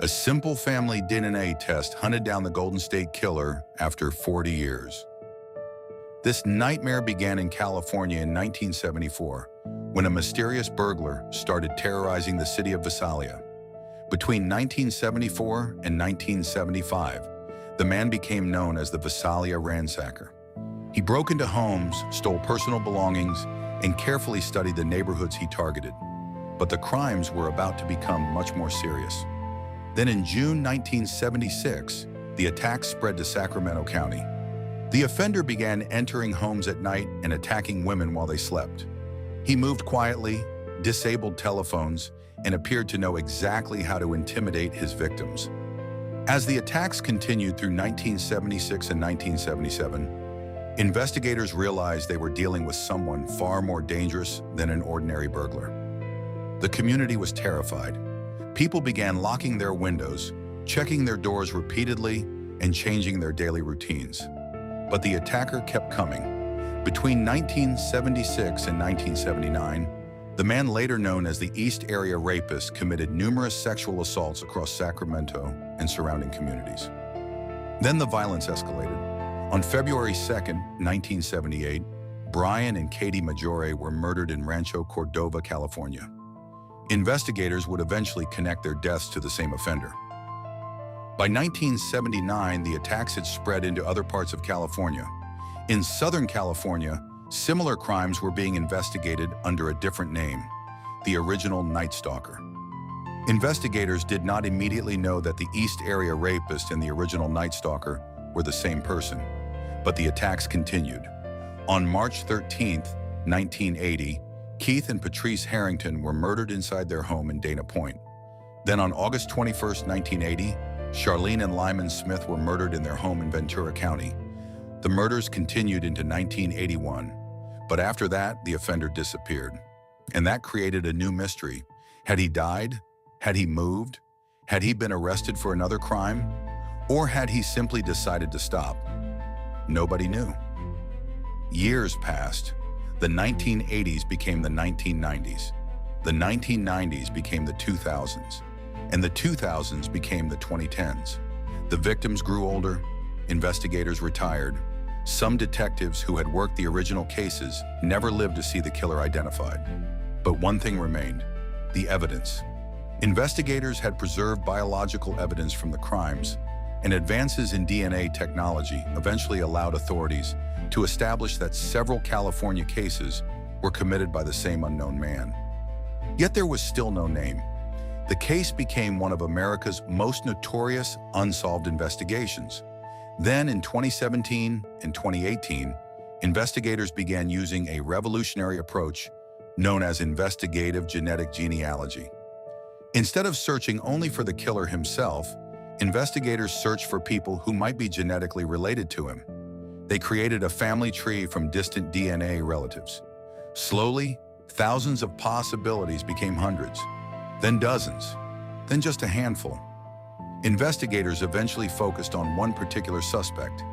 A simple family DNA test hunted down the Golden State Killer after 40 years. This nightmare began in California in 1974, when a mysterious burglar started terrorizing the city of Visalia. Between 1974 and 1975, the man became known as the Visalia Ransacker. He broke into homes, stole personal belongings, and carefully studied the neighborhoods he targeted. But the crimes were about to become much more serious. Then in June 1976, the attack spread to Sacramento County. The offender began entering homes at night and attacking women while they slept. He moved quietly, disabled telephones, and appeared to know exactly how to intimidate his victims. As the attacks continued through 1976 and 1977, investigators realized they were dealing with someone far more dangerous than an ordinary burglar. The community was terrified. People began locking their windows, checking their doors repeatedly, and changing their daily routines. But the attacker kept coming. Between 1976 and 1979, the man later known as the Area Rapist committed numerous sexual assaults across Sacramento and surrounding communities. Then the violence escalated. On February 2, 1978, Brian and Katie Maggiore were murdered in Rancho Cordova, California. Investigators would eventually connect their deaths to the same offender. By 1979, the attacks had spread into other parts of California. In Southern California, similar crimes were being investigated under a different name, the original Night Stalker. Investigators did not immediately know that the East Area Rapist and the original Night Stalker were the same person, but the attacks continued. On March 13, 1980, Keith and Patrice Harrington were murdered inside their home in Dana Point. Then on August 21, 1980, Charlene and Lyman Smith were murdered in their home in Ventura County. The murders continued into 1981, but after that, the offender disappeared. And that created a new mystery. Had he died? Had he moved? Had he been arrested for another crime? Or had he simply decided to stop? Nobody knew. Years passed. The 1980s became the 1990s. The 1990s became the 2000s. And the 2000s became the 2010s. The victims grew older, investigators retired. Some detectives who had worked the original cases never lived to see the killer identified. But one thing remained: the evidence. Investigators had preserved biological evidence from the crimes, and advances in DNA technology eventually allowed authorities to establish that several California cases were committed by the same unknown man. Yet there was still no name. The case became one of America's most notorious unsolved investigations. Then in 2017 and 2018, investigators began using a revolutionary approach known as investigative genetic genealogy. Instead of searching only for the killer himself, investigators searched for people who might be genetically related to him. They created a family tree from distant DNA relatives. Slowly, thousands of possibilities became hundreds, then dozens, then just a handful. Investigators eventually focused on one particular suspect.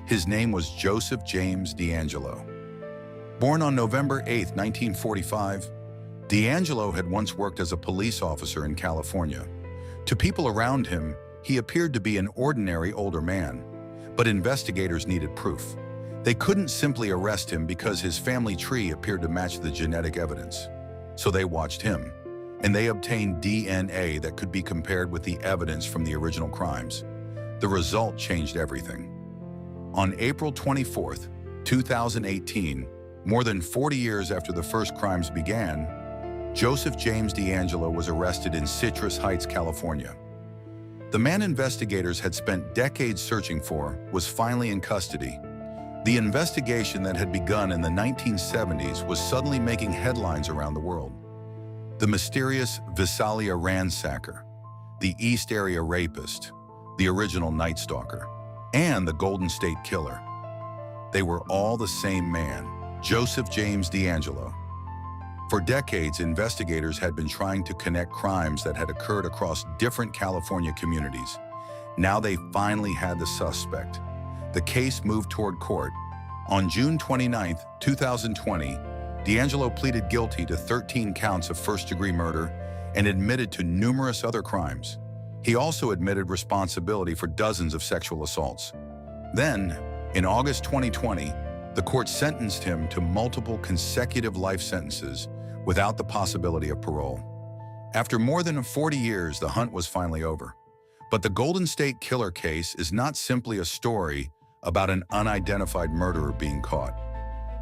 His name was Joseph James DeAngelo. Born on November 8, 1945, DeAngelo had once worked as a police officer in California. To people around him, he appeared to be an ordinary older man, but investigators needed proof. They couldn't simply arrest him because his family tree appeared to match the genetic evidence. So they watched him, and they obtained DNA that could be compared with the evidence from the original crimes. The result changed everything. On April 24, 2018, more than 40 years after the first crimes began, Joseph James DeAngelo was arrested in Citrus Heights, California. The man investigators had spent decades searching for was finally in custody. The investigation that had begun in the 1970s was suddenly making headlines around the world. The mysterious Visalia Ransacker, the East Area Rapist, the original Night Stalker, and the Golden State Killer. They were all the same man, Joseph James DeAngelo. For decades, investigators had been trying to connect crimes that had occurred across different California communities. Now they finally had the suspect. The case moved toward court. On June 29, 2020, DeAngelo pleaded guilty to 13 counts of first-degree murder and admitted to numerous other crimes. He also admitted responsibility for dozens of sexual assaults. Then, in August 2020, the court sentenced him to multiple consecutive life sentences without the possibility of parole. After more than 40 years, the hunt was finally over. But the Golden State Killer case is not simply a story about an unidentified murderer being caught.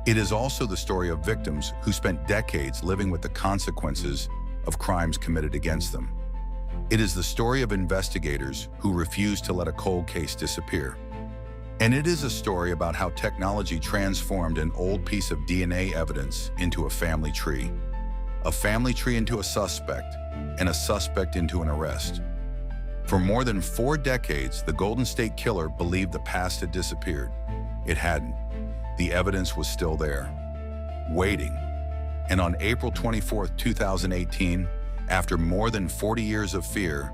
It is also the story of victims who spent decades living with the consequences of crimes committed against them. It is the story of investigators who refused to let a cold case disappear. And it is a story about how technology transformed an old piece of DNA evidence into a family tree into a suspect, and a suspect into an arrest. For more than 4 decades, the Golden State Killer believed the past had disappeared. It hadn't. The evidence was still there, waiting. And on April 24, 2018, after more than 40 years of fear,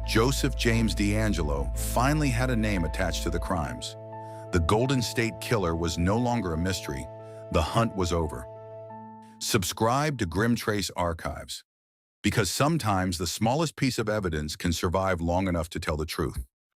Joseph James DeAngelo finally had a name attached to the crimes. The Golden State Killer was no longer a mystery. The hunt was over. Subscribe to Grim Trace Archives, because sometimes the smallest piece of evidence can survive long enough to tell the truth.